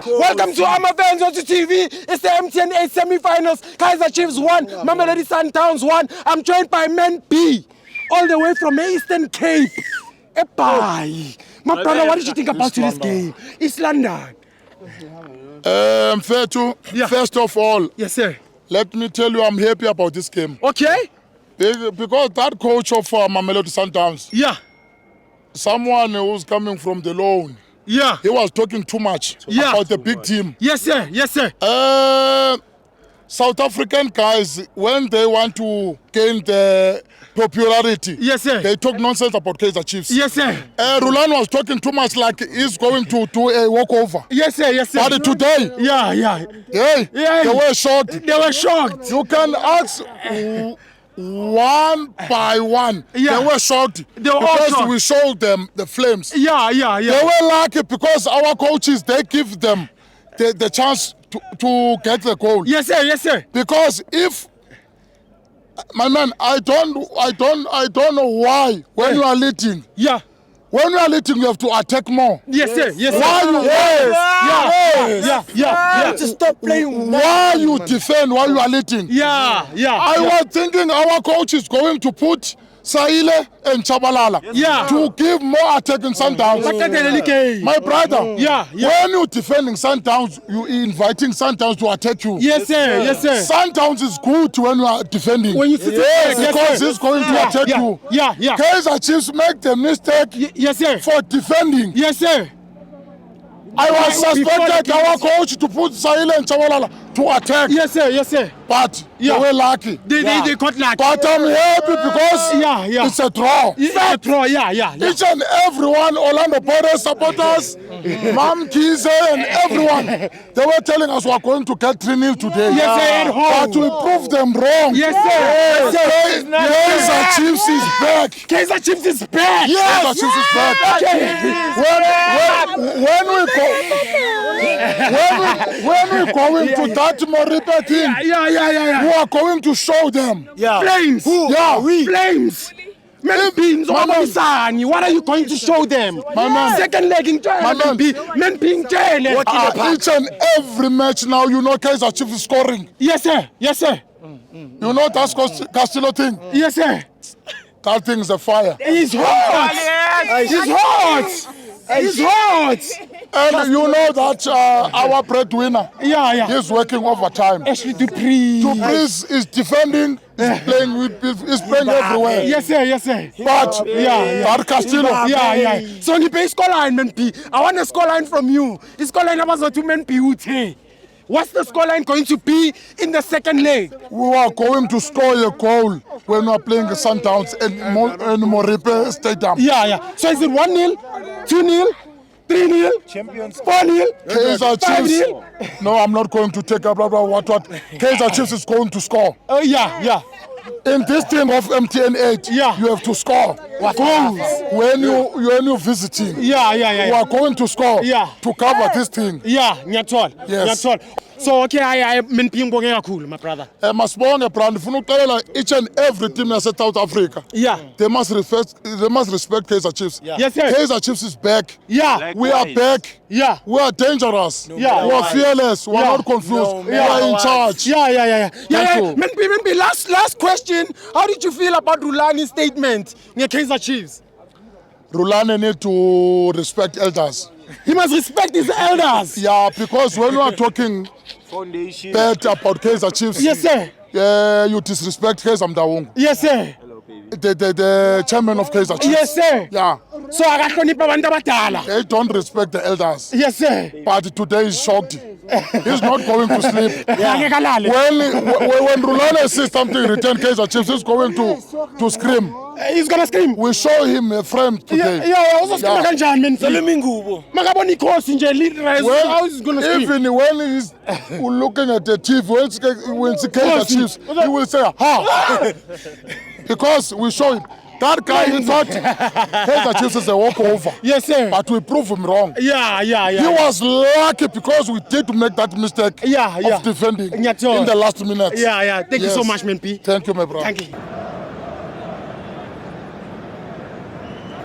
Welcome to FANS Wethu TV. It's the MTN 8 semi-finals. Kaizer Chiefs won. Mamelodi Sundowns won. I'm joined by Men B, all the way from Eastern Cape. Bye. My brother, what did you think about this game? It's London. Wethu, first of all, yes, sir. Let me tell you, I'm happy about this game. Okay. Because that coach of Mamelodi Sundowns, someone who's coming from the loan, he was talking too much about the big team. Yes, sir. Yes, sir. South African guys, when they want to gain the popularity, yes, sir, they talk nonsense about Kaizer Chiefs. Yes, sir. Rhulani was talking too much like he's going to do a walkover. Yes, sir. Yes, sir. But today, they were shocked. They were shocked. You can ask one by one. They were shocked because we showed them the flames. They were lucky because our coaches, they give them the chance to get the goal. Yes, sir. Yes, sir. Because if, my man, I don't know why when you are leading. When you are leading, you have to attack more. Yes, sir. Yes, sir. Why to stop playing. Why you defend while you are leading? I was thinking our coach is going to put Saile and Chabalala to give more attack in Sundowns. My brother, when you defending Sundowns, you inviting Sundowns to attack you. Yes, sir. Yes, sir. Sundowns is good when you are defending. When you because he's going to attack you. Kaizer Chiefs make the mistake for defending. Yes, sir. I was suspected our coach to put Saile and Chabalala to attack. Yes, sir. Yes, sir. But they were lucky. They got lucky. But I'm happy because it's a draw. It's a draw, Each and everyone, Orlando Pirates supporters, Mam Kaizer and everyone, they were telling us we are going to get 3-0 today. Yes, sir. But we proved them wrong. Yes, sir. Kaizer Chiefs is back. Kaizer Chiefs is back. Yes. Kaizer Chiefs is back. When we going to that Moripe team, we are going to show them. Flames. Flames. What are you going to show them? Second leg in China. Each and every match now, you know Kaizer Chiefs is scoring. Yes, sir. Yes, sir. You know that Castillo thing? Yes, sir. That thing is a fire. He's hot. He's hot. He's hot. And you know that our breadwinner, he's working overtime. Ashley Dupree is defending, is playing everywhere. Yes, sir. Yes, sir. But that Castillo. So you pay scoreline, Man P. I want a scoreline from you. The scoreline was to Man P. What's the scoreline going to be in the second leg? We are going to score a goal when we are playing the Sundowns in Moripe Stadium. So is it 1-0, 2-0? 3-0, champions, 4-0, Kaizer Chiefs. No, I'm not going to take a what. Kaizer Chiefs is going to score. In this team of MTN 8, you have to score. When you're visiting, you are going to score to cover this thing. Yes. So okay, I mean, cool, my brother. Masibonge brand, each and every team in South Africa. They must respect Kaizer Chiefs. Yes, sir. Kaizer Chiefs is back. We are back. We are dangerous. We are fearless. We are not confused. We are in charge. Last question. How did you feel about Rhulani's statement near Kaizer Chiefs? Rhulani need to respect elders. He must respect his elders. Because when you are talking bad about Kaizer Chiefs, yes, sir, you disrespect Kaizer Mdawungu. Yes, sir. The chairman of Kaizer Chiefs. Yes, sir. So they don't respect the elders. Yes, sir. But today he's shocked. He's not going to sleep. When Rhulani says something, return Kaizer Chiefs, he's going to scream. He's gonna scream. We show him a frame today. Even when he's looking at the TV, when it's Kaizer Chiefs, he will say, ha! Because we show him. That guy, in fact, Kaizer Chiefs is a walkover. Yes, sir. But we prove him wrong. He was lucky because we did make that mistake of defending in the last minute. Thank you so much, Man P. Thank you, my brother. Thank you.